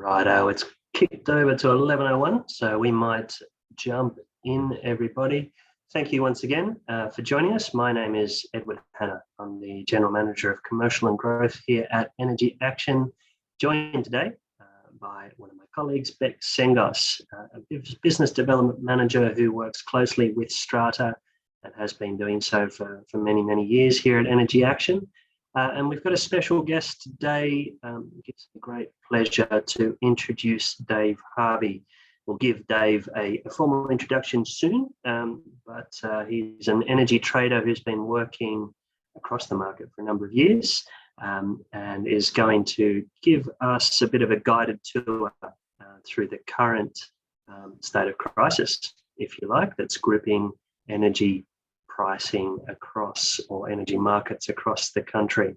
Righto, it's kicked over to 11:01, so we might jump in, everybody. Thank you once again for joining us. My name is Edward Hanna. I'm the General Manager of Commercial and Growth here at Energy Action, joined today by one of my colleagues, Bec Sengos, a Business Development Manager who works closely with Strata and has been doing so for many, many years here at Energy Action. And we've got a special guest today. It gives me great pleasure to introduce Dave Harvey. We'll give Dave a formal introduction soon, but he's an energy trader who's been working across the market for a number of years and is going to give us a bit of a guided tour through the current state of crisis, if you like, that's gripping energy pricing across, or energy markets across the country.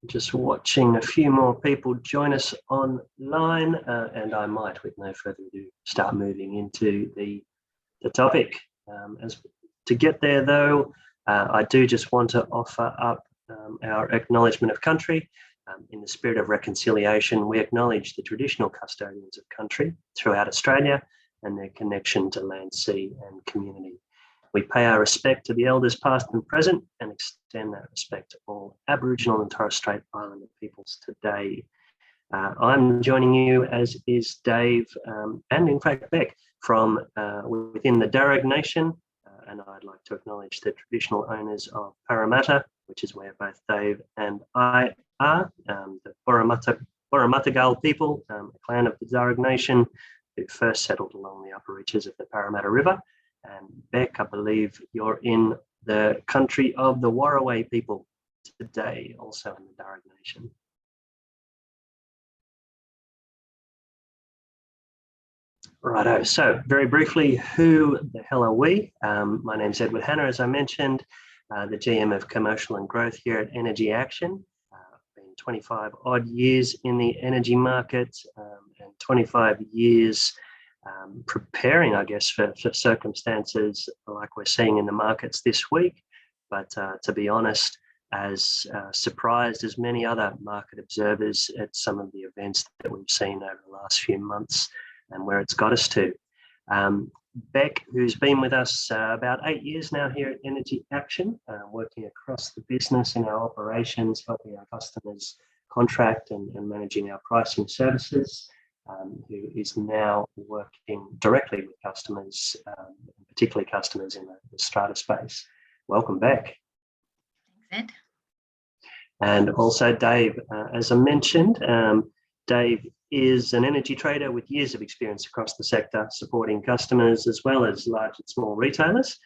Just watching a few more people join us online, and I might, with no further ado, start moving into the topic. As to get there, though, I do just want to offer up our Acknowledgement of Country. In the spirit of reconciliation, we acknowledge the traditional custodians of country throughout Australia and their connection to land, sea and community. We pay our respect to the elders past and present and extend that respect to all Aboriginal and Torres Strait Islander peoples today. I'm joining you, as is Dave and in fact Bec, from within the Darug Nation, and I'd like to acknowledge the traditional owners of Parramatta, which is where both Dave and I are, the Boromatagal people, a clan of the Darug Nation, who first settled along the upper reaches of the Parramatta River. And Bec, I believe you're in the country of the Warraway people today, also in the Darug Nation. Righto, so very briefly, who the hell are we? My name's Edward Hanna, as I mentioned, the GM of Commercial and Growth here at Energy Action. Been 25 odd years in the energy market and 25 years preparing, I guess, for circumstances like we're seeing in the markets this week. But to be honest, as surprised as many other market observers at some of the events that we've seen over the last few months and where it's got us to. Bec, who's been with us about 8 years now here at Energy Action, working across the business in our operations, helping our customers contract and managing our pricing services, who is now working directly with customers, particularly customers in the Strata space. Welcome, Bec. Thanks, Ed. And also Dave, as I mentioned, Dave is an energy trader with years of experience across the sector, supporting customers as well as large and small retailers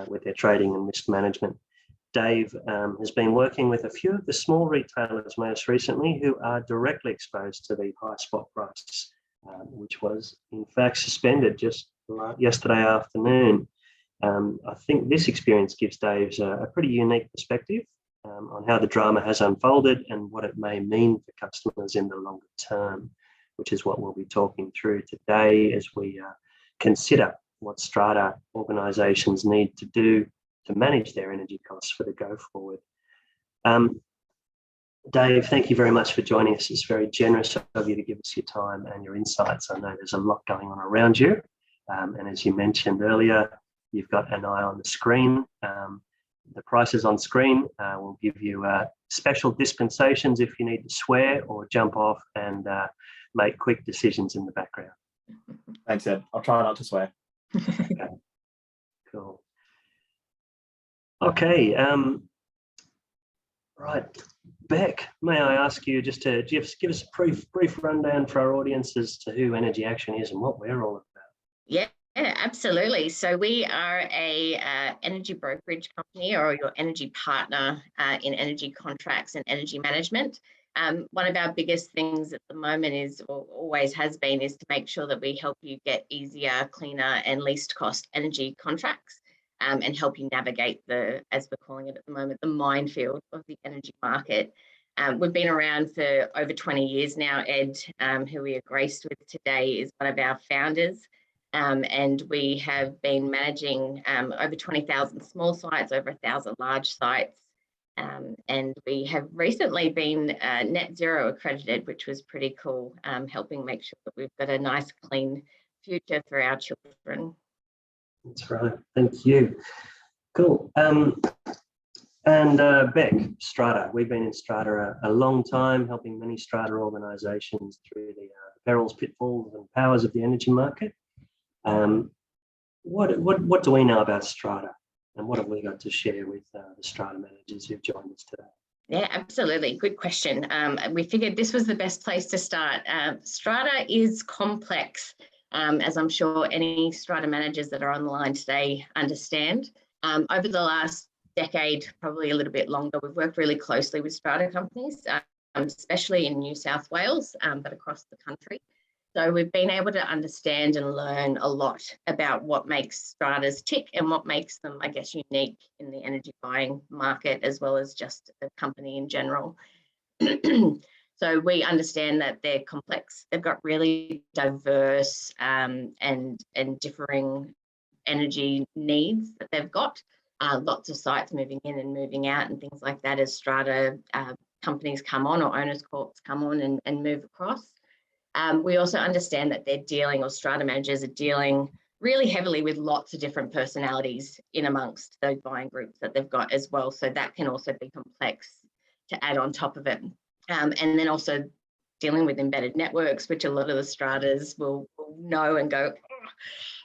with their trading and risk management. Dave has been working with a few of the small retailers most recently who are directly exposed to the high spot price, which was in fact suspended just yesterday afternoon. I think this experience gives Dave a pretty unique perspective on how the drama has unfolded and what it may mean for customers in the longer term, which is what we'll be talking through today as we consider what Strata organisations need to do to manage their energy costs for the go forward. Dave, thank you very much for joining us. It's very generous of you to give us your time and your insights. I know there's a lot going on around you. And as you mentioned earlier, you've got an eye on the screen. The prices on screen will give you special dispensations if you need to swear or jump off and make quick decisions in the background. Thanks, Ed. I'll try not to swear. Okay. Cool. Okay. Right. Bec, may I ask you just to give us a brief rundown for our audience as to who Energy Action is and what we're all about? Yeah, absolutely. So we are a energy brokerage company, or your energy partner in energy contracts and energy management. One of our biggest things at the moment is, or always has been, is to make sure that we help you get easier, cleaner and least cost energy contracts and help you navigate the, as we're calling it at the moment, the minefield of the energy market. We've been around for over 20 years now. Ed, who we are graced with today, is one of our founders. And we have been managing over 20,000 small sites, over 1,000 large sites, And we have recently been net zero accredited, which was pretty cool, helping make sure that we've got a nice, clean future for our children. That's right. Thank you. Cool. And Bec, Strata. We've been in Strata a long time, helping many Strata organisations through the perils, pitfalls, and powers of the energy market. What do we know about Strata, and what have we got to share with the Strata managers who've joined us today? Yeah, absolutely. Good question. We figured this was the best place to start. Strata is complex, as I'm sure any Strata managers that are online today understand. Over the last decade, probably a little bit longer, we've worked really closely with Strata companies, especially in New South Wales, but across the country. So we've been able to understand and learn a lot about what makes Stratas tick and what makes them, I guess, unique in the energy buying market, as well as just the company in general. So we understand that they're complex. They've got really diverse and differing energy needs that they've got. Lots of sites moving in and moving out and things like that as Strata companies come on, or owners corps come on and move across. We also understand that they're dealing, or Strata managers are dealing really heavily with lots of different personalities in amongst those buying groups that they've got as well. So that can also be complex to add on top of it. And then also dealing with embedded networks, which a lot of the Stratas will know and go, oh,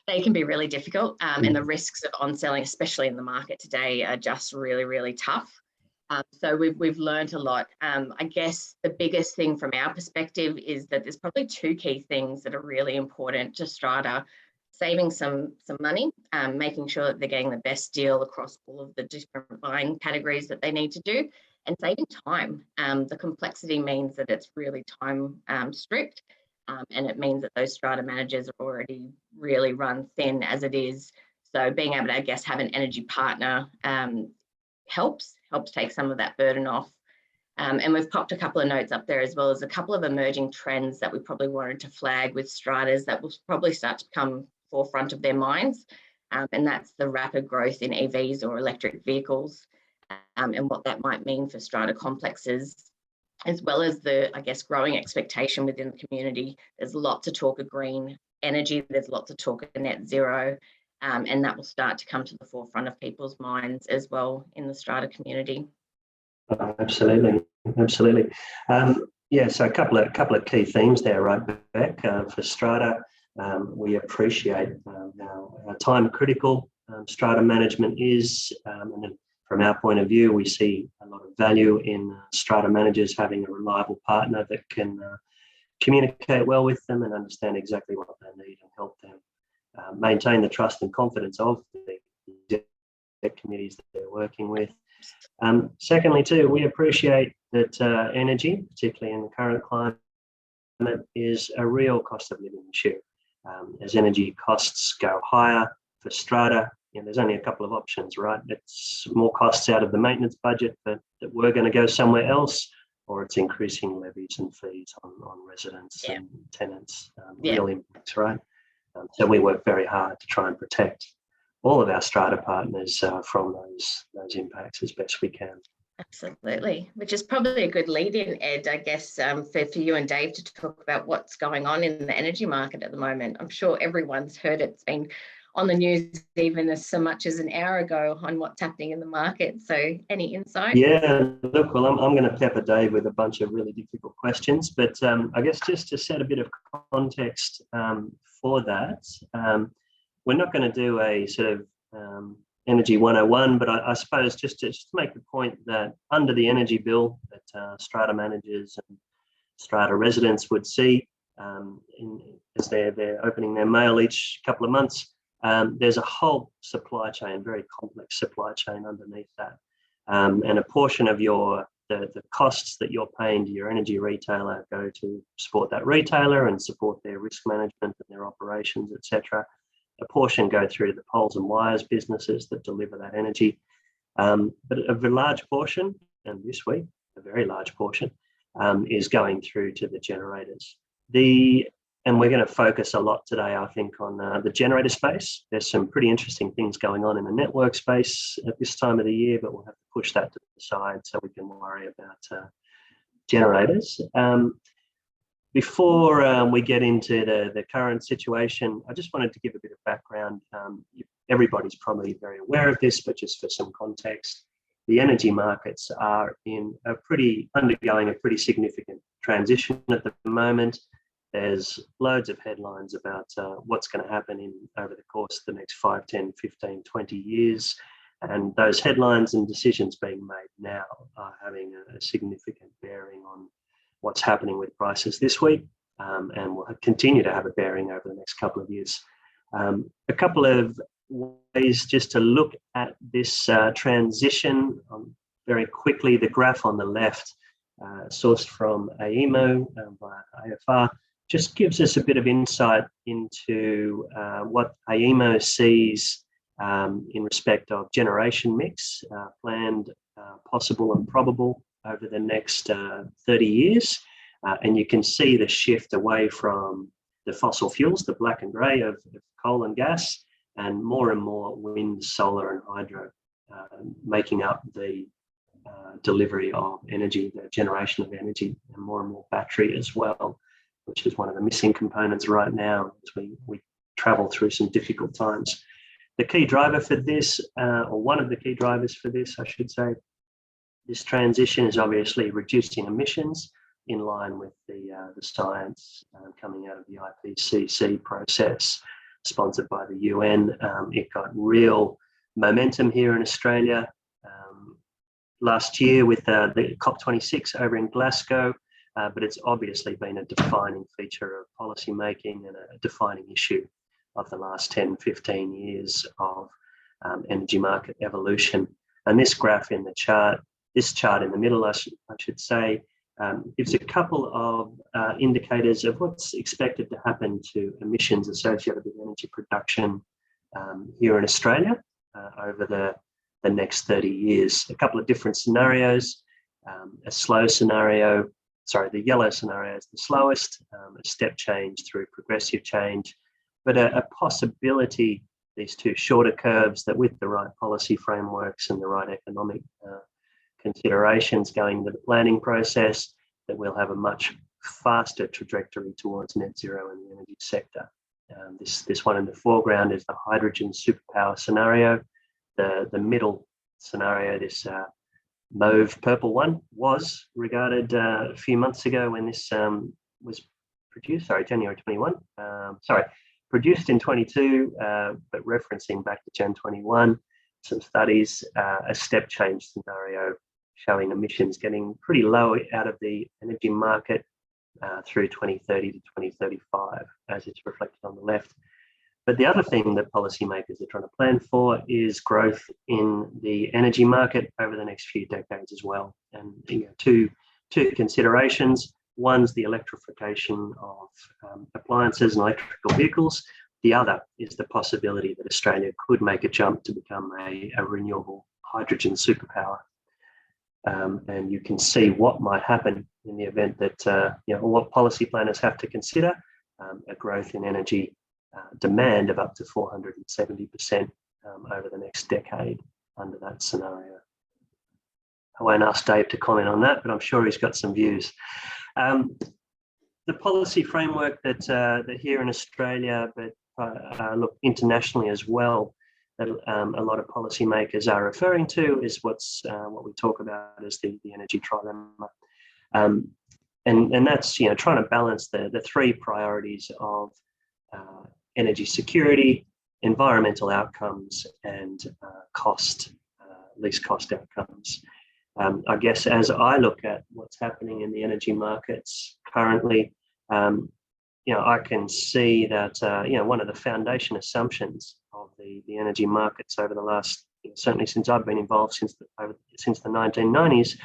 they can be really difficult. And the risks of on-selling, especially in the market today, are just really, really tough. So we've learned a lot. I guess the biggest thing from our perspective is that there's probably two key things that are really important to Strata: saving some money, making sure that they're getting the best deal across all of the different buying categories that they need to do, and saving time. The complexity means that it's really time strict, and it means that those Strata managers are already really run thin as it is. So being able to, I guess, have an energy partner helps take some of that burden off. And we've popped a couple of notes up there, as well as a couple of emerging trends that we probably wanted to flag with Stratas that will probably start to come forefront of their minds. And that's the rapid growth in EVs, or electric vehicles, and what that might mean for Strata complexes, as well as the, I guess, growing expectation within the community. There's lots of talk of green energy, there's lots of talk of net zero, and that will start to come to the forefront of people's minds as well in the Strata community. Absolutely. Yeah, so a couple of key themes there, right, Bec? For Strata, we appreciate how time critical Strata management is, and then from our point of view, we see a lot of value in Strata managers having a reliable partner that can communicate well with them and understand exactly what they need and help them maintain the trust and confidence of the committees that they're working with. Secondly, too, we appreciate that energy, particularly in the current climate, is a real cost of living issue. As energy costs go higher for Strata, there's only a couple of options, right? It's more costs out of the maintenance budget that we're going to go somewhere else, or it's increasing levies and fees on residents and tenants. Real impacts, right? So we work very hard to try and protect all of our Strata partners from those impacts as best we can. Absolutely, which is probably a good lead in, Ed, I guess, for you and Dave to talk about what's going on in the energy market at the moment. I'm sure everyone's heard it's been on the news even as so much as an hour ago on what's happening in the market. So any insight? Yeah, look, well, I'm going to pepper Dave with a bunch of really difficult questions, but I guess just to set a bit of context for that, we're not going to do a sort of Energy 101, but I suppose just to make the point that under the energy bill that Strata managers and Strata residents would see as they're opening their mail each couple of months, there's a whole supply chain, very complex supply chain underneath that, and a portion of the costs that you're paying to your energy retailer go to support that retailer and support their risk management and their operations, etc. A portion go through the poles and wires businesses that deliver that energy. But a large portion, and this week, a very large portion, is going through to the generators. And we're going to focus a lot today, I think, on the generator space. There's some pretty interesting things going on in the network space at this time of the year, but we'll have to push that to aside so we can worry about generators. Before we get into the current situation, I just wanted to give a bit of background. Everybody's probably very aware of this, but just for some context, the energy markets are undergoing a pretty significant transition at the moment. There's loads of headlines about what's going to happen over the course of the next 5, 10, 15, 20 years. And those headlines and decisions being made now are having a significant bearing on what's happening with prices this week, and will continue to have a bearing over the next couple of years. A couple of ways just to look at this transition very quickly. The graph on the left, sourced from AEMO by AFR, just gives us a bit of insight into what AEMO sees in respect of generation mix, planned, possible and probable over the next 30 years. And you can see the shift away from the fossil fuels, the black and grey of coal and gas, and more wind, solar and hydro, making up the delivery of energy, the generation of energy, and more battery as well, which is one of the missing components right now as we travel through some difficult times. The key driver for this, or one of the key drivers for this, I should say, this transition is obviously reducing emissions in line with the science coming out of the IPCC process sponsored by the UN. It got real momentum here in Australia last year with the COP26 over in Glasgow, but it's obviously been a defining feature of policy making and a defining issue of the last 10, 15 years of energy market evolution. And this graph in the chart, this chart in the middle, I should say, gives a couple of indicators of what's expected to happen to emissions associated with energy production here in Australia over the next 30 years. A couple of different scenarios. A slow scenario, the yellow scenario is the slowest, a step change through progressive change, but a possibility, these two shorter curves, that with the right policy frameworks and the right economic considerations going into the planning process, that we'll have a much faster trajectory towards net zero in the energy sector. This one in the foreground is the hydrogen superpower scenario. The middle scenario, this mauve purple one, was regarded a few months ago when this was produced, January 21, produced in 22, but referencing back to Jan 21, some studies, a step change scenario showing emissions getting pretty low out of the energy market through 2030 to 2035, as it's reflected on the left. But the other thing that policymakers are trying to plan for is growth in the energy market over the next few decades as well. And two considerations. One's the electrification of appliances and electrical vehicles. The other is the possibility that Australia could make a jump to become a renewable hydrogen superpower. And you can see what might happen in the event that, what policy planners have to consider, a growth in energy demand of up to 470% over the next decade under that scenario. I won't ask Dave to comment on that, but I'm sure he's got some views. The policy framework that here in Australia, but look internationally as well, that a lot of policymakers are referring to is what we talk about as the energy trilemma, and that's trying to balance the three priorities of energy security, environmental outcomes, and least cost outcomes. I guess as I look at what's happening in the energy markets currently, I can see that one of the foundation assumptions of the energy markets over the last, certainly since I've been involved since the 1990s,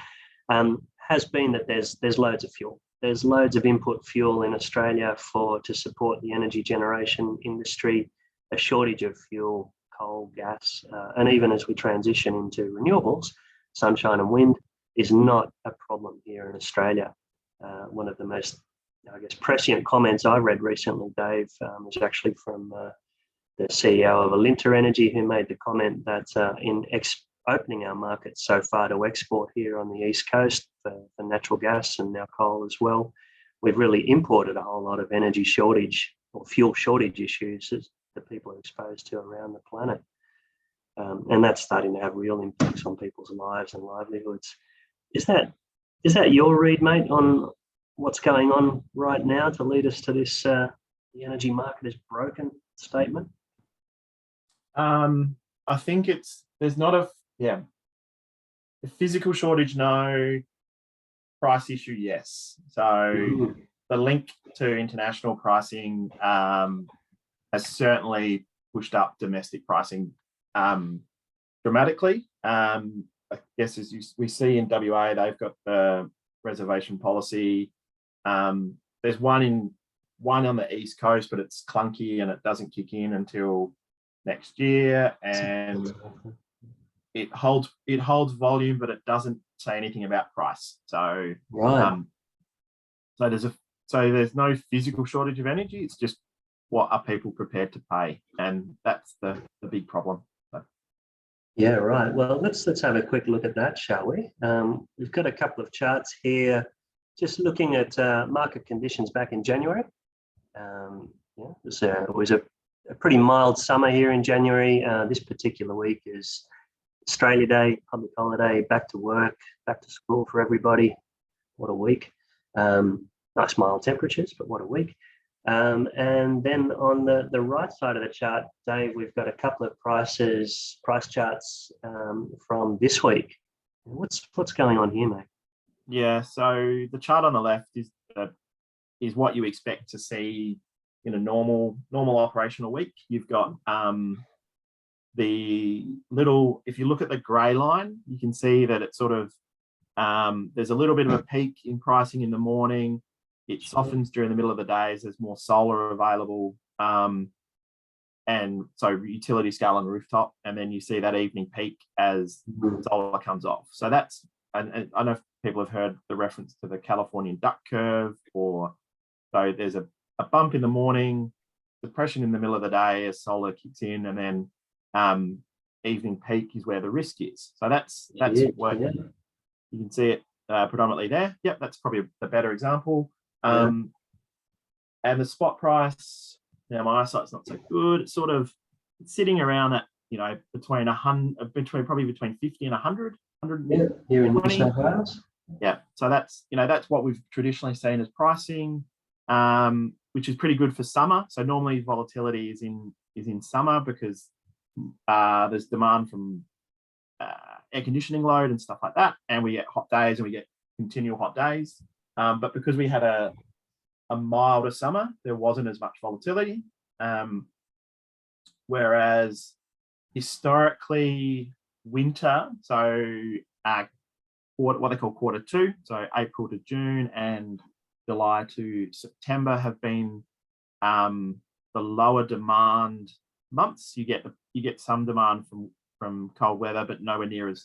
has been that there's loads of fuel. There's loads of input fuel in Australia to support the energy generation industry, a shortage of fuel, coal, gas, and even as we transition into renewables, sunshine and wind is not a problem here in Australia. One of the most, prescient comments I read recently, Dave, was actually from the CEO of Alinta Energy, who made the comment that in opening our market so far to export here on the East Coast for natural gas and now coal as well. We've really imported a whole lot of energy shortage or fuel shortage issues that people are exposed to around the planet. And that's starting to have real impacts on people's lives and livelihoods. Is that your read, mate, on what's going on right now to lead us to this the energy market is broken statement? I think there's not a physical shortage, no. Price issue, yes. So the link to international pricing has certainly pushed up domestic pricing dramatically. I guess as we see in WA, they've got the reservation policy. There's one on the East Coast, but it's clunky and it doesn't kick in until next year, and it holds volume, but it doesn't say anything about price. So right. So there's no physical shortage of energy. It's just what are people prepared to pay, and that's the big problem. So. Yeah, right. Well, let's have a quick look at that, shall we? We've got a couple of charts here, just looking at market conditions back in January. It was a pretty mild summer here in January. This particular week is Australia Day, public holiday, back to work, back to school for everybody. What a week. Nice mild temperatures, but what a week. And then on the right side of the chart, Dave, we've got a couple of price charts from this week. What's going on here, mate? Yeah, so the chart on the left is what you expect to see in a normal operational week. You've got if you look at the grey line, you can see that it's sort of there's a little bit of a peak in pricing in the morning. It softens during the middle of the day as there's more solar available, and so utility scale and rooftop, and then you see that evening peak as solar comes off. So that's, and I know if people have heard the reference to the Californian duck curve, so there's a bump in the morning, depression in the middle of the day as solar kicks in, and then evening peak is where the risk is. So that's working. Yeah. You can see it predominantly there. Yep, that's probably the better example. And the spot price, now my eyesight's not so good. It's sort of sitting around at, between 50 and 100. Yeah, here in New South Wales. Yeah, so that's what we've traditionally seen as pricing, which is pretty good for summer. So normally volatility is in summer because there's demand from air conditioning load and stuff like that, and we get hot days and we get continual hot days. But because we had a milder summer, there wasn't as much volatility. Whereas historically winter, so what they call quarter two, so April to June and July to September have been the lower demand months. You get some demand from cold weather, but nowhere near as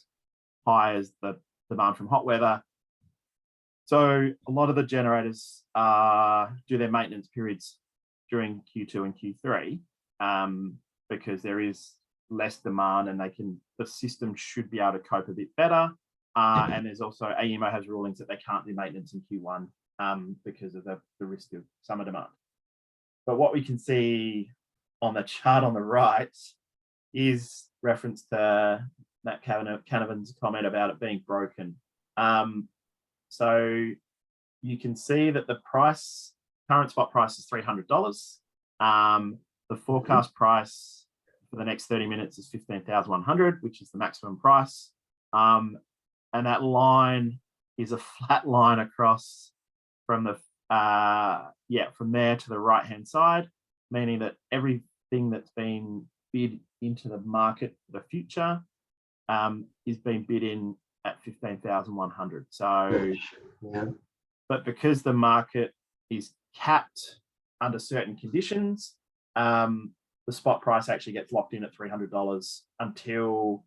high as the demand from hot weather. So a lot of the generators do their maintenance periods during Q2 and Q3 because there is less demand, and the system should be able to cope a bit better. And there's also AEMO has rulings that they can't do maintenance in Q1 because of the risk of summer demand. But what we can see on the chart on the right is reference to Matt Canavan's comment about it being broken. So you can see that the current spot price is $300. The forecast price for the next 30 minutes is 15,100, which is the maximum price. And that line is a flat line across from from there to the right-hand side, meaning that everything that's been bid into the market for the future is being bid in at 15,100. So, but because the market is capped under certain conditions, the spot price actually gets locked in at $300 until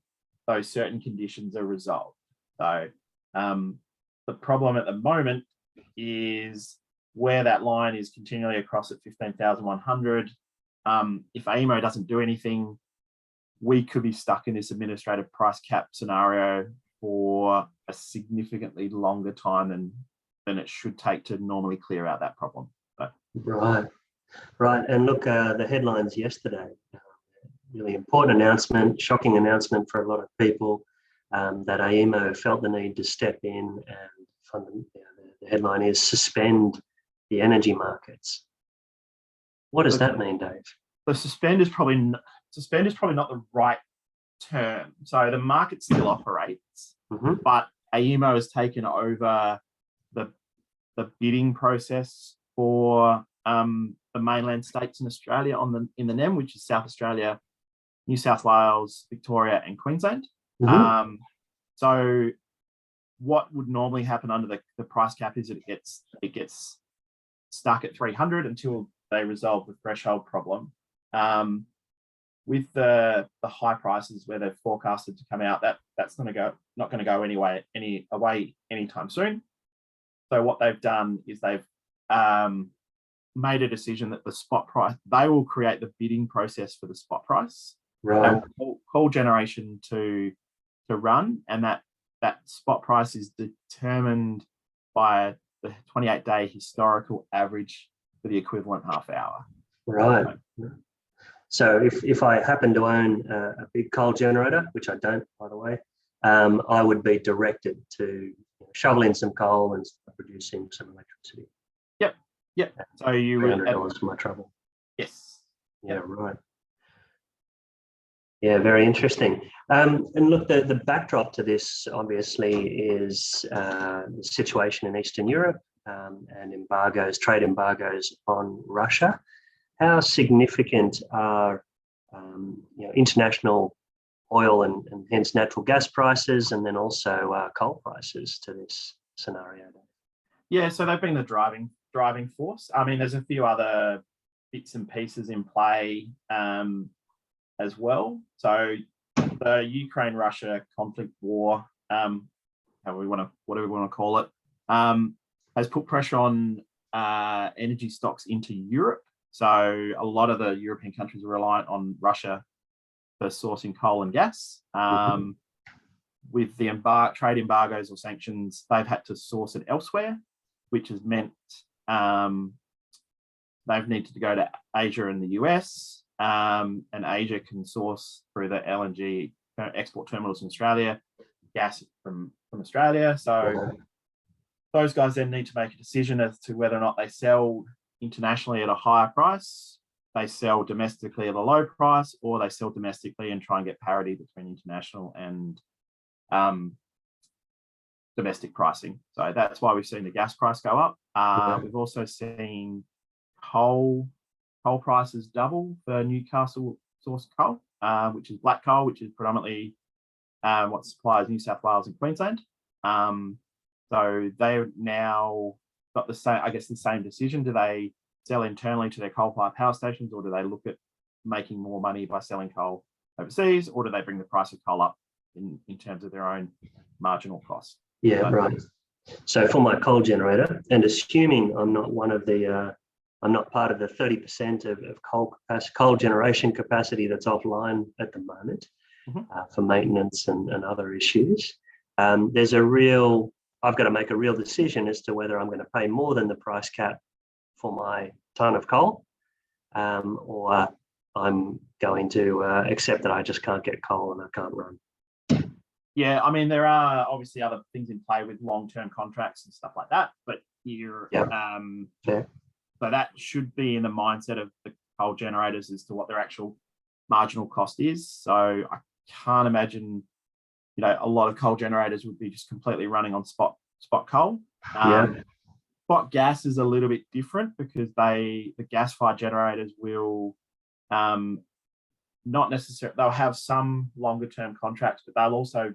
those certain conditions are resolved. So the problem at the moment is where that line is continually across at 15,100. If AEMO doesn't do anything, we could be stuck in this administrative price cap scenario for a significantly longer time than it should take to normally clear out that problem. So. Right. And look, the headlines yesterday, really important announcement, shocking announcement for a lot of people, that AEMO felt the need to step in and the headline is suspend the energy markets. What does that mean, Dave? The suspend is probably not the right term. So the market still operates, but AEMO has taken over the bidding process for the mainland states in Australia in the NEM, which is South Australia, New South Wales, Victoria, and Queensland. So what would normally happen under the price cap is it gets stuck at 300 until they resolve the threshold problem. With the high prices where they're forecasted to come out, that's not going to go away anytime soon. So what they've done is they've made a decision that the spot price, they will create the bidding process for the spot price, right? Coal generation to run, and that spot price is determined by the 28-day historical average for the equivalent half hour. Right. So if I happen to own a big coal generator, which I don't, by the way, I would be directed to shovel in some coal and start producing some electricity. Yep. So you would $300 for my trouble. Yes. Yeah. Right. Yeah. Very interesting. And look, the backdrop to this obviously is the situation in Eastern Europe and trade embargoes on Russia. How significant are international oil and hence natural gas prices, and then also coal prices to this scenario? Yeah, so they've been the driving force. I mean, there's a few other bits and pieces in play as well. So the Ukraine-Russia conflict war, whatever we want to call it, has put pressure on energy stocks into Europe. So a lot of the European countries are reliant on Russia for sourcing coal and gas. With the trade embargoes or sanctions, they've had to source it elsewhere, which has meant they've needed to go to Asia and the US, and Asia can source through the LNG export terminals in Australia, gas from Australia. So those guys then need to make a decision as to whether or not they sell internationally at a higher price, they sell domestically at a low price, or they sell domestically and try and get parity between international and domestic pricing. So that's why we've seen the gas price go up. We've also seen coal prices double for Newcastle sourced coal, which is black coal, which is predominantly what supplies New South Wales and Queensland. So they've now got the same decision. Do they sell internally to their coal-fired power stations, or do they look at making more money by selling coal overseas, or do they bring the price of coal up in terms of their own marginal cost? Yeah, right. So for my coal generator, and assuming I'm not I'm not part of the 30% of coal generation capacity that's offline at the moment for maintenance and other issues, I've got to make a real decision as to whether I'm going to pay more than the price cap for my ton of coal, or I'm going to accept that I just can't get coal and I can't run. Yeah, I mean, there are obviously other things in play with long-term contracts and stuff like that, but so that should be in the mindset of the coal generators as to what their actual marginal cost is. So I can't imagine, a lot of coal generators would be just completely running on spot coal. Spot gas is a little bit different because the gas-fired generators will not necessarily, they'll have some longer term contracts, but they'll also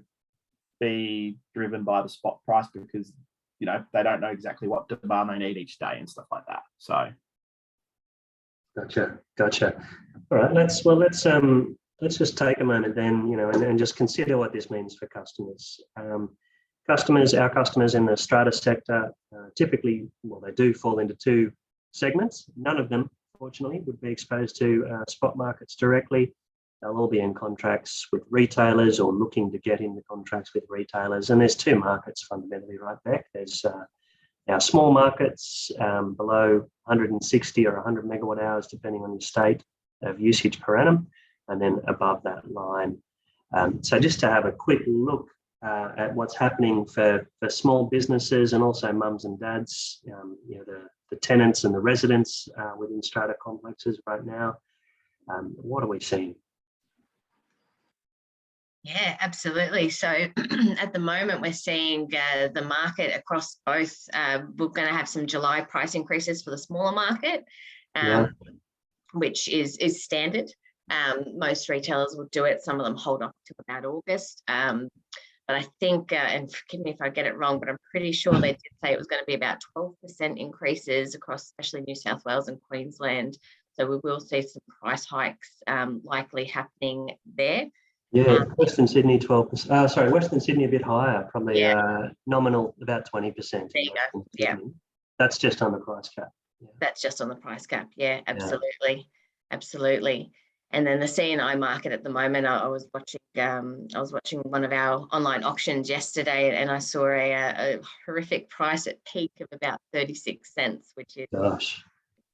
be driven by the spot price because they don't know exactly what demand they need each day and stuff like that. So gotcha. All right, let's just take a moment then, and just consider what this means for customers. Our customers in the strata sector typically, they do fall into two segments. None of them, fortunately, would be exposed to spot markets directly. they'll all be in contracts with retailers or looking to get into contracts with retailers. And there's two markets fundamentally, right, Bec? There's our small markets below 160 or 100 megawatt hours, depending on your state of usage per annum, and then above that line. So just to have a quick look at what's happening for small businesses and also mums and dads, the tenants and the residents within strata complexes right now. What are we seeing? Yeah, absolutely. So at the moment, we're seeing the market across both. We're going to have some July price increases for the smaller market, which is standard. Most retailers will do it. Some of them hold off to about August. But I think, and forgive me if I get it wrong, but I'm pretty sure they did say it was going to be about 12% increases across, especially New South Wales and Queensland. So we will see some price hikes likely happening there. Yeah, Western Sydney 12%. Sorry, Western Sydney a bit higher, probably nominal about 20%. There you go. Yeah, that's just on the price cap. Yeah. That's just on the price cap. Yeah, absolutely, absolutely. And then the C&I market at the moment, I was watching one of our online auctions yesterday, and I saw a horrific price at peak of about 36 cents, which is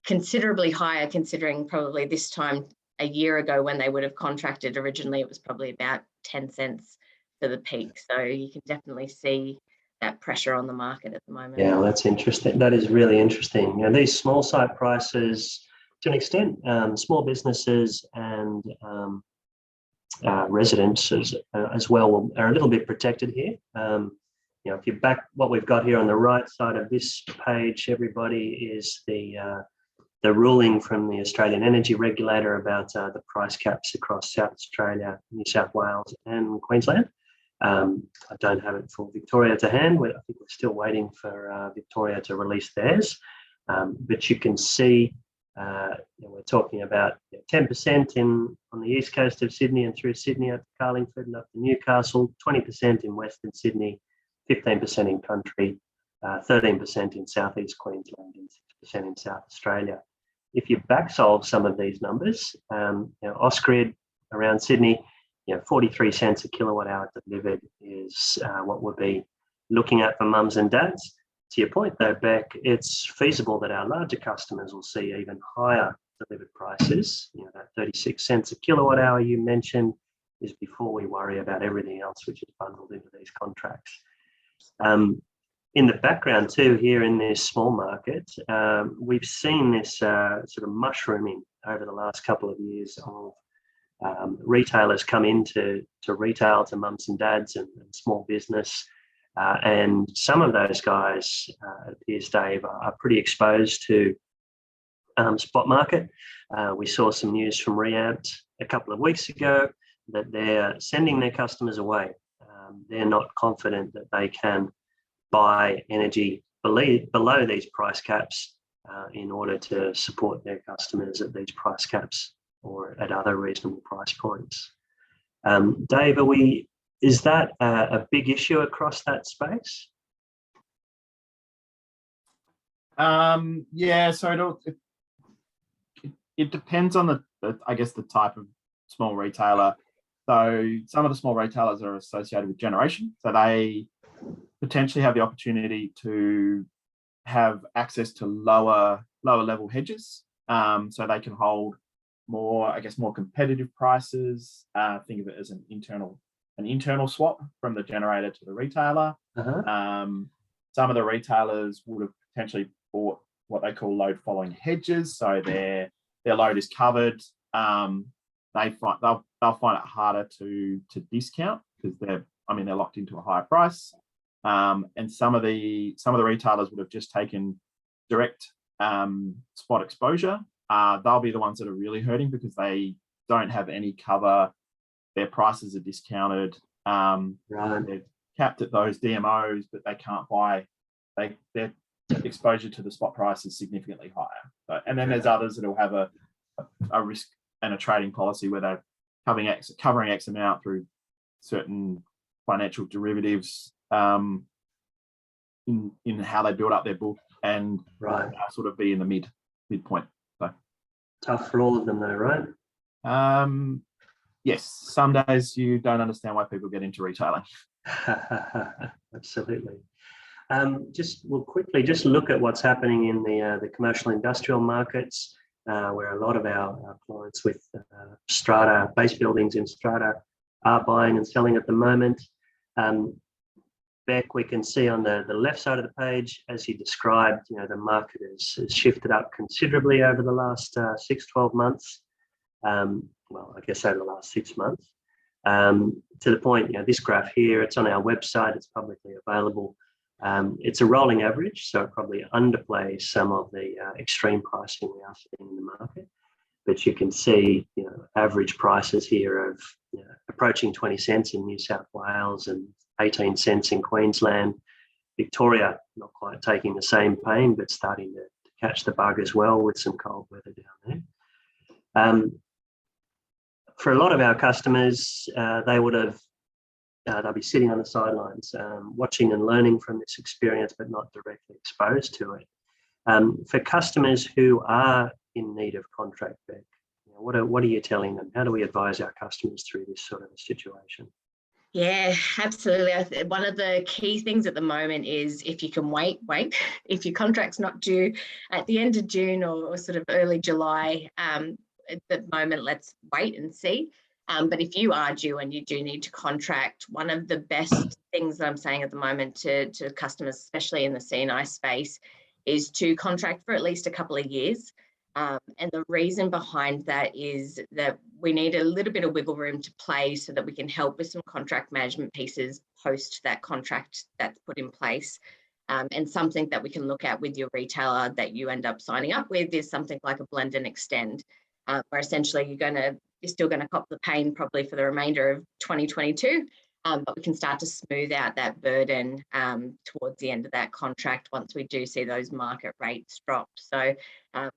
considerably higher considering probably this time a year ago when they would have contracted originally, it was probably about 10 cents for the peak. So you can definitely see that pressure on the market at the moment. Yeah, well, that's interesting. That is really interesting. You know, these small site prices, to an extent, small businesses and residences as well are a little bit protected here. If you back what we've got here on the right side of this page, everybody, is the ruling from the Australian Energy Regulator about the price caps across South Australia, New South Wales and Queensland. I don't have it for Victoria to hand. I think we're still waiting for Victoria to release theirs. But you can see we're talking about 10% on the east coast of Sydney and through Sydney up to Carlingford and up to Newcastle, 20% in Western Sydney, 15% in country, 13% in southeast Queensland and 6% in South Australia. If you back solve some of these numbers, Ausgrid around Sydney, 43 cents a kilowatt hour delivered is what we'll be looking at for mums and dads. To your point though, Bec, it's feasible that our larger customers will see even higher delivered prices. That 36 cents a kilowatt hour you mentioned is before we worry about everything else which is bundled into these contracts. In the background too, here in this small market, we've seen this sort of mushrooming over the last couple of years of retailers come into retail to mums and dads and small business. And some of those guys, it appears, Dave, are pretty exposed to spot market. We saw some news from Reamped a couple of weeks ago that they're sending their customers away. They're not confident that they can buy energy below these price caps in order to support their customers at these price caps or at other reasonable price points. Dave, is that a big issue across that space? Yeah, so it depends on the type of small retailer. So some of the small retailers are associated with generation, so they potentially have the opportunity to have access to lower level hedges, so they can hold more competitive prices. Think of it as an internal swap from the generator to the retailer. Some of the retailers would have potentially bought what they call load following hedges, so their load is covered. They'll find it harder to discount because they're locked into a higher price. And some of the retailers would have just taken direct spot exposure. They'll be the ones that are really hurting because they don't have any cover. Their prices are discounted. They're capped at those DMOs, but they can't buy. Their exposure to the spot price is significantly higher. So, and then there's others that will have a risk and a trading policy where they're covering X amount through certain financial derivatives in how they build up their book and sort of be in the midpoint. So tough for all of them though, right? Yes, some days you don't understand why people get into retailing. Absolutely. We'll quickly just look at what's happening in the commercial industrial markets, where a lot of our clients with Strata, base buildings in Strata, are buying and selling at the moment. Bec, we can see on the left side of the page, as you described, the market has shifted up considerably over the last 6-12 months. Well, I guess over the last 6 months. To the point, this graph here, it's on our website, it's publicly available. It's a rolling average, so it probably underplays some of the extreme pricing we are seeing in the market. But you can see, average prices here of approaching 20 cents in New South Wales and 18 cents in Queensland. Victoria, not quite taking the same pain, but starting to catch the bug as well with some cold weather down there. For a lot of our customers, they'll be sitting on the sidelines, watching and learning from this experience, but not directly exposed to it. For customers who are in need of contract Bec, what are you telling them? How do we advise our customers through this sort of a situation? Yeah, absolutely. One of the key things at the moment is if you can wait. If your contract's not due at the end of June or sort of early July, at the moment, let's wait and see. But if you are due and you do need to contract, one of the best things that I'm saying at the moment to customers, especially in the C&I space, is to contract for at least a couple of years. And the reason behind that is that we need a little bit of wiggle room to play so that we can help with some contract management pieces post that contract that's put in place. And something that we can look at with your retailer that you end up signing up with is something like a blend and extend, where essentially you're still going to cop the pain probably for the remainder of 2022, but we can start to smooth out that burden towards the end of that contract once we do see those market rates drop. So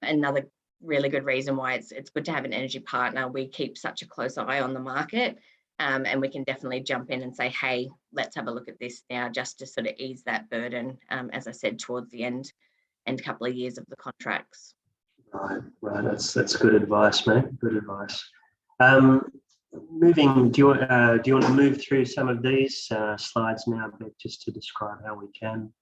another really good reason why it's good to have an energy partner. We keep such a close eye on the market, and we can definitely jump in and say, hey, let's have a look at this now, just to sort of ease that burden, as I said, towards the end couple of years of the contracts. Right. That's good advice, mate. Good advice. Moving, do you want to move through some of these slides now, Bec, just to describe how we can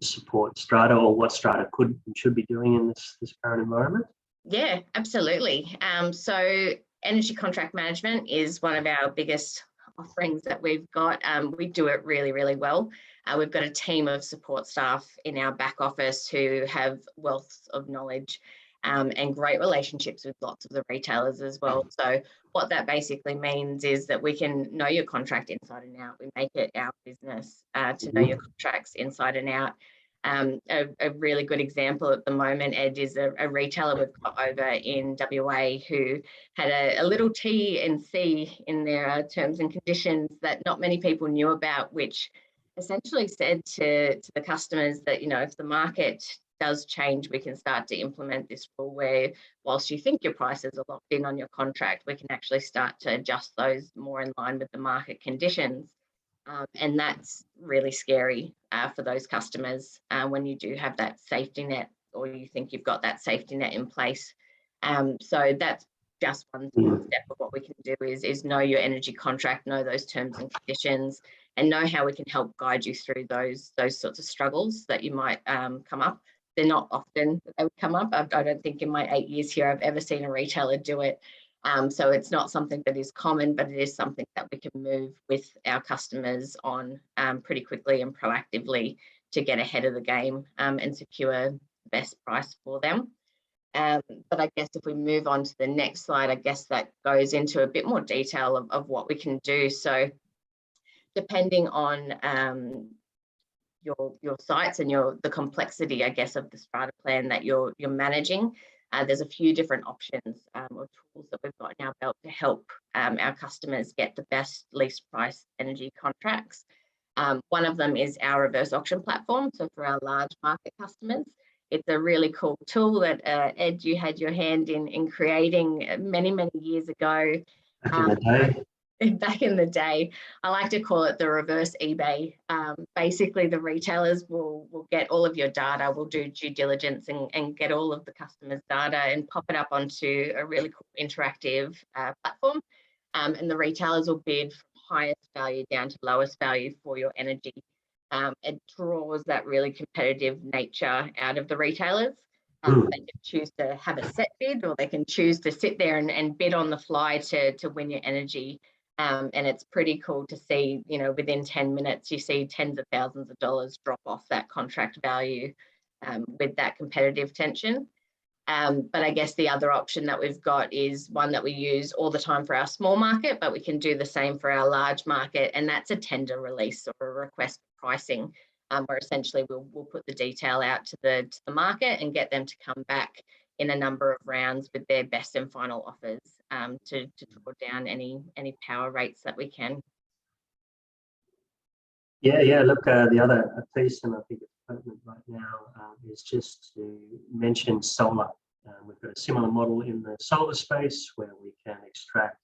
support Strata, or what Strata could and should be doing in this current environment? Yeah, absolutely. So energy contract management is one of our biggest offerings that we've got. We do it really, really well. We've got a team of support staff in our back office who have wealth of knowledge and great relationships with lots of the retailers as well. So what that basically means is that we can know your contract inside and out. We make it our business to know your contracts inside and out. A really good example at the moment, Ed, is a retailer we've got over in WA who had a little T and C in their terms and conditions that not many people knew about, which essentially said to the customers that, if the market does change, we can start to implement this rule where whilst you think your prices are locked in on your contract, we can actually start to adjust those more in line with the market conditions. And that's really scary for those customers when you do have that safety net, or you think you've got that safety net in place. So that's just one step of what we can do is know your energy contract, know those terms and conditions, and know how we can help guide you through those sorts of struggles that you might come up. They're not often that they would come up. I don't think in my 8 years here I've ever seen a retailer do it. So it's not something that is common, but it is something that we can move with our customers on pretty quickly and proactively to get ahead of the game and secure the best price for them. But I guess if we move on to the next slide, I guess that goes into a bit more detail of what we can do. So depending on your sites and the complexity, I guess, of the strata plan that you're managing, there's a few different options or tools that we've got in our belt to help our customers get the best least price energy contracts. One of them is our reverse auction platform. So for our large market customers, it's a really cool tool that Ed, you had your hand in creating many, many years ago. Back in the day, I like to call it the reverse eBay. Basically, the retailers will get all of your data, will do due diligence and get all of the customers' data and pop it up onto a really cool interactive platform. and the retailers will bid from highest value down to lowest value for your energy. It draws that really competitive nature out of the retailers. They can choose to have a set bid, or they can choose to sit there and bid on the fly to win your energy. And it's pretty cool to see, you know, within 10 minutes, you see tens of thousands of dollars drop off that contract value with that competitive tension. But I guess the other option that we've got is one that we use all the time for our small market, but we can do the same for our large market, and that's a tender release or a request for pricing, where essentially we'll put the detail out to the market and get them to come back in a number of rounds with their best and final offers to draw down any power rates that we can. Yeah. Look, the other piece, and I think it's pertinent right now, is just to mention solar. We've got a similar model in the solar space where we can extract,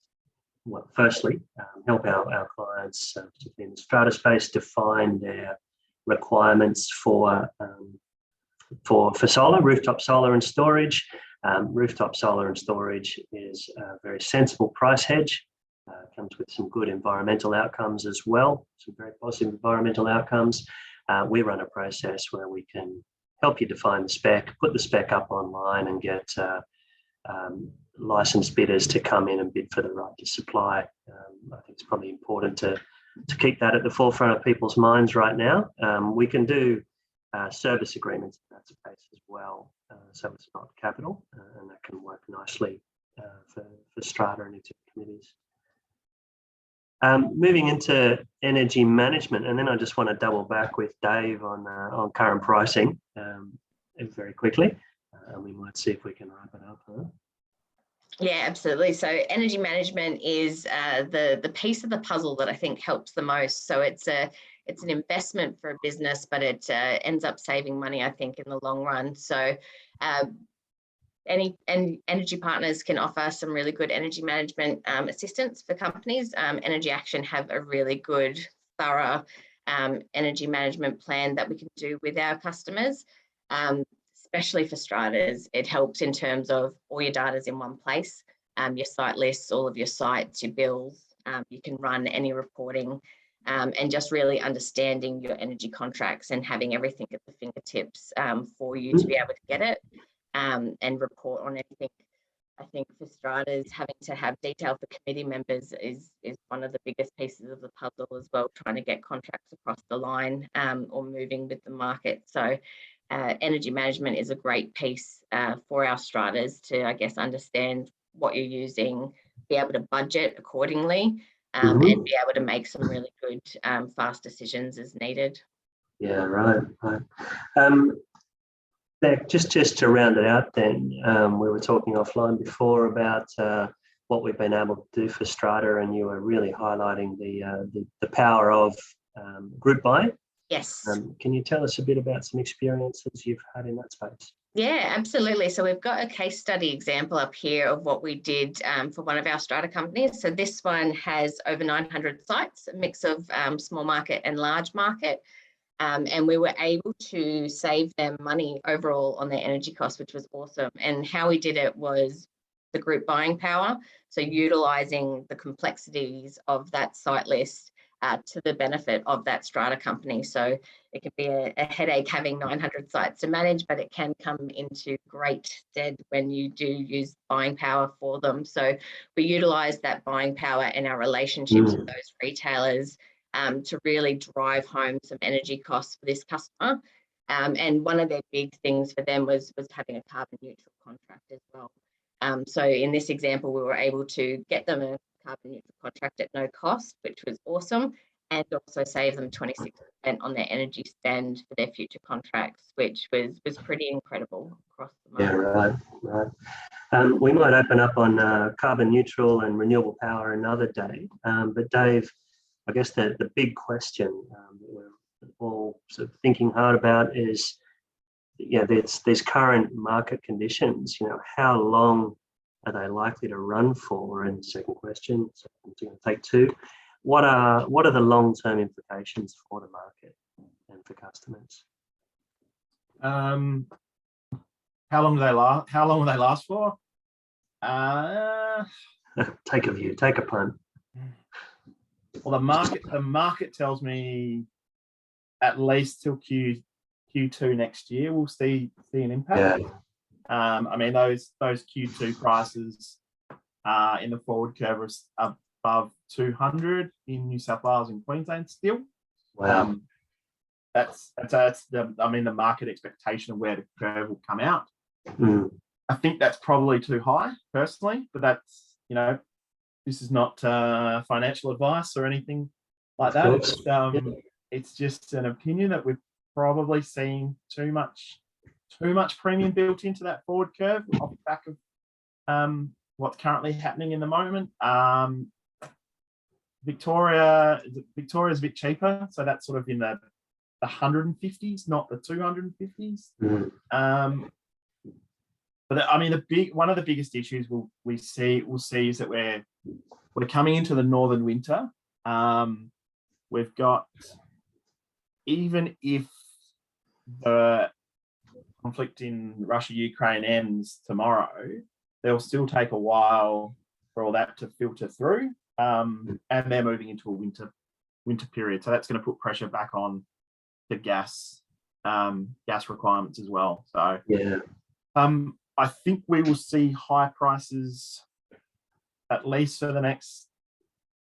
well, firstly, help our clients, particularly in the strata space, define their requirements for solar, rooftop solar and storage. Rooftop solar and storage is a very sensible price hedge. Comes with some good environmental outcomes as well, some very positive environmental outcomes. We run a process where we can help you define the spec, put the spec up online, and get licensed bidders to come in and bid for the right to supply. I think it's probably important to keep that at the forefront of people's minds right now. We can do service agreements in that space as well, so it's not capital, and that can work nicely for strata and executive committees. Moving into energy management, and then I just want to double back with Dave on current pricing very quickly, and we might see if we can wrap it up. Huh? Yeah, absolutely. So energy management is the piece of the puzzle that I think helps the most. So it's an investment for a business, but it ends up saving money, I think, in the long run. So any energy partners can offer some really good energy management assistance for companies. Energy Action have a really good, thorough energy management plan that we can do with our customers, especially for stratas. It helps in terms of all your data's in one place, your site lists, all of your sites, your bills. You can run any reporting, and just really understanding your energy contracts and having everything at the fingertips for you to be able to get it. And report on anything. I think for stratas, having to have detail for committee members is one of the biggest pieces of the puzzle as well, trying to get contracts across the line or moving with the market. So energy management is a great piece for our stratas to, I guess, understand what you're using, be able to budget accordingly, and be able to make some really good fast decisions as needed. Yeah, right. Bec, just to round it out then, we were talking offline before about what we've been able to do for Strata, and you were really highlighting the power of group buying. Yes. Can you tell us a bit about some experiences you've had in that space? Yeah, absolutely. So we've got a case study example up here of what we did for one of our strata companies. So this one has over 900 sites, a mix of small market and large market. And we were able to save them money overall on their energy costs, which was awesome. And how we did it was the group buying power. So utilising the complexities of that site list to the benefit of that strata company. So it can be a headache having 900 sites to manage, but it can come into great stead when you do use buying power for them. So we utilise that buying power and our relationships with those retailers to really drive home some energy costs for this customer. And one of their big things for them was having a carbon neutral contract as well. So in this example, we were able to get them a carbon neutral contract at no cost, which was awesome, and also save them 26% on their energy spend for their future contracts, which was pretty incredible across the market. Yeah, right. We might open up on carbon neutral and renewable power another day, but Dave, I guess the big question that we're all sort of thinking hard about is, there's current market conditions. How long are they likely to run for? And second question, so I'm going to take two. What are the long-term implications for the market and for customers? How long will they last for? Take a view. Take a punt. Well, the market tells me at least till Q2 next year we'll see an impact. I mean, those Q2 prices in the forward curve are above 200 in New South Wales and Queensland still. Wow. That's the market expectation of where the curve will come out. I think that's probably too high personally, but that's, this is not financial advice or anything like that. It's just an opinion that we've probably seen too much premium built into that forward curve off the back of what's currently happening in the moment. Victoria's a bit cheaper, so that's sort of in the 150s, not the 250s. But I mean, one of the biggest issues we'll see is that we're coming into the northern winter. We've got, even if the conflict in Russia-Ukraine ends tomorrow, they'll still take a while for all that to filter through. And they're moving into a winter period, so that's going to put pressure back on the gas requirements as well. So I think we will see high prices at least for the next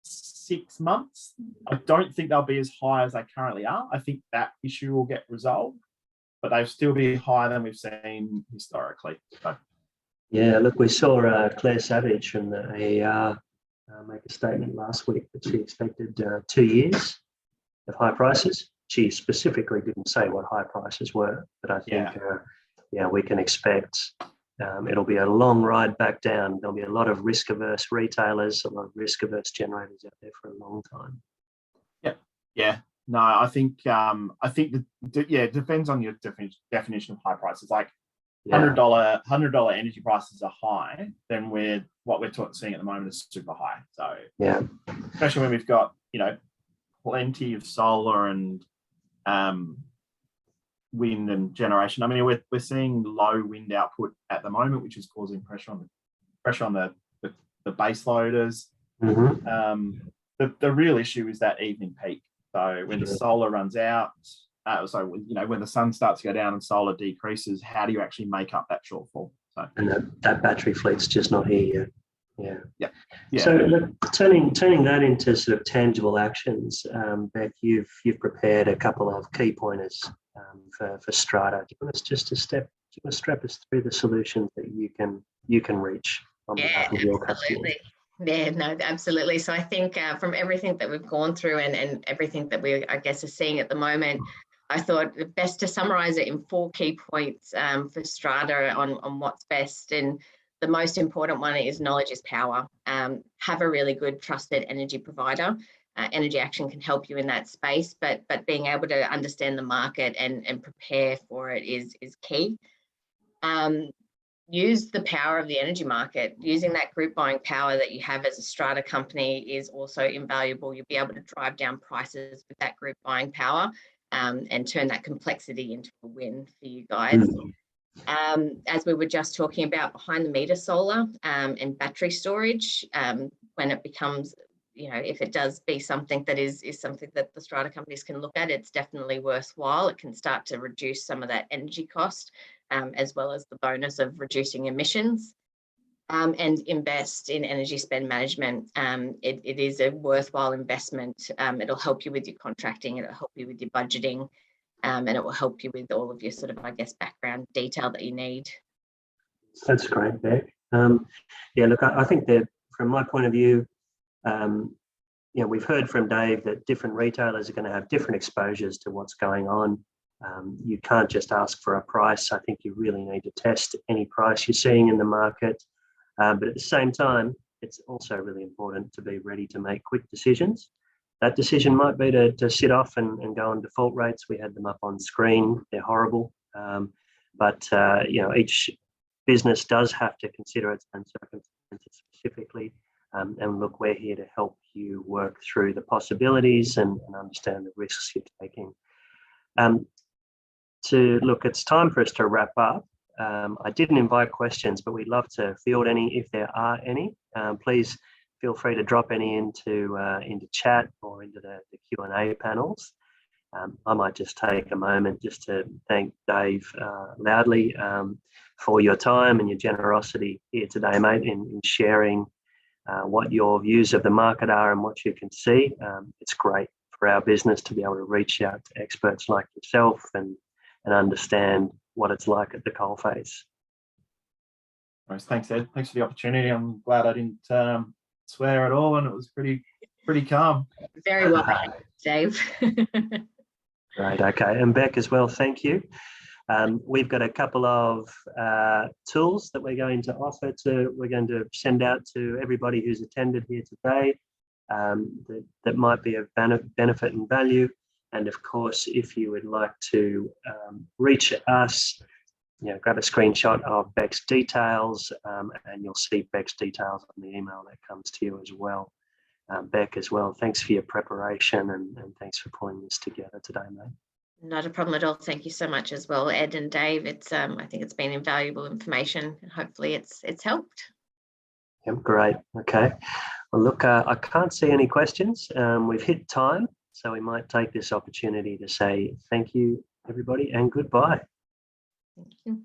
6 months. I don't think they'll be as high as they currently are. I think that issue will get resolved, but they'll still be higher than we've seen historically. So. Yeah, look, we saw Claire Savage from the AER make a statement last week that she expected 2 years of high prices. She specifically didn't say what high prices were, but I think, we can expect it'll be a long ride back down. There'll be a lot of risk-averse retailers, a lot of risk-averse generators out there for a long time. Yeah. No, I think it depends on your definition of high prices. Like $100 energy prices are high, then what we're seeing at the moment is super high. So especially when we've got plenty of solar and wind and generation. I mean, we're seeing low wind output at the moment, which is causing pressure on the base loaders. The real issue is that evening peak. So when the solar runs out, when the sun starts to go down and solar decreases, how do you actually make up that shortfall? So, and that battery fleet's just not here yet. Yeah. So look, turning that into sort of tangible actions, Bec, you've prepared a couple of key pointers for Strata. Do you want us just to strap us through the solutions that you can reach on behalf of your customers? Yeah, no, absolutely. So I think from everything that we've gone through and everything that we, I guess, are seeing at the moment, I thought it best to summarize it in 4 key points for Strata on what's best. And the most important one is knowledge is power. Have a really good trusted energy provider. Energy Action can help you in that space, but being able to understand the market and prepare for it is key. Use the power of the energy market. Using that group buying power that you have as a Strata company is also invaluable. You'll be able to drive down prices with that group buying power and turn that complexity into a win for you guys. As we were just talking about, behind the meter solar and battery storage, when it becomes, if it does be something that is something that the Strata companies can look at, it's definitely worthwhile. It can start to reduce some of that energy cost, as well as the bonus of reducing emissions, and invest in energy spend management. It is a worthwhile investment. It'll help you with your contracting, it'll help you with your budgeting, and it will help you with all of your sort of, I guess, background detail that you need. That's great, Bec. Look, I think that from my point of view, we've heard from Dave that different retailers are going to have different exposures to what's going on. You can't just ask for a price. I think you really need to test any price you're seeing in the market. But at the same time, it's also really important to be ready to make quick decisions. That decision might be to sit off and go on default rates. We had them up on screen. They're horrible. But each business does have to consider its own circumstances specifically. And look, we're here to help you work through the possibilities and understand the risks you're taking. It's time for us to wrap up. I didn't invite questions, but we'd love to field any if there are any. Please feel free to drop any into chat or into the Q&A panels. I might just take a moment just to thank Dave loudly for your time and your generosity here today, mate, in sharing what your views of the market are and what you can see. It's great for our business to be able to reach out to experts like yourself and understand what it's like at the coalface. Thanks, Ed. Thanks for the opportunity. I'm glad I didn't swear at all, and it was pretty calm. Very well behaved, Dave. Great. Okay, and Bec as well. Thank you. We've got a couple of tools that we're going to send out to everybody who's attended here today that might be of benefit and value. And of course, if you would like to reach us, grab a screenshot of Bec's details, and you'll see Bec's details on the email that comes to you as well. Bec as well, thanks for your preparation and thanks for pulling this together today, mate. Not a problem at all. Thank you so much as well, Ed and Dave. It's I think it's been invaluable information, and hopefully it's helped. Yep, great. Okay. Well, look, I can't see any questions. We've hit time, so we might take this opportunity to say thank you, everybody, and goodbye. Thank you.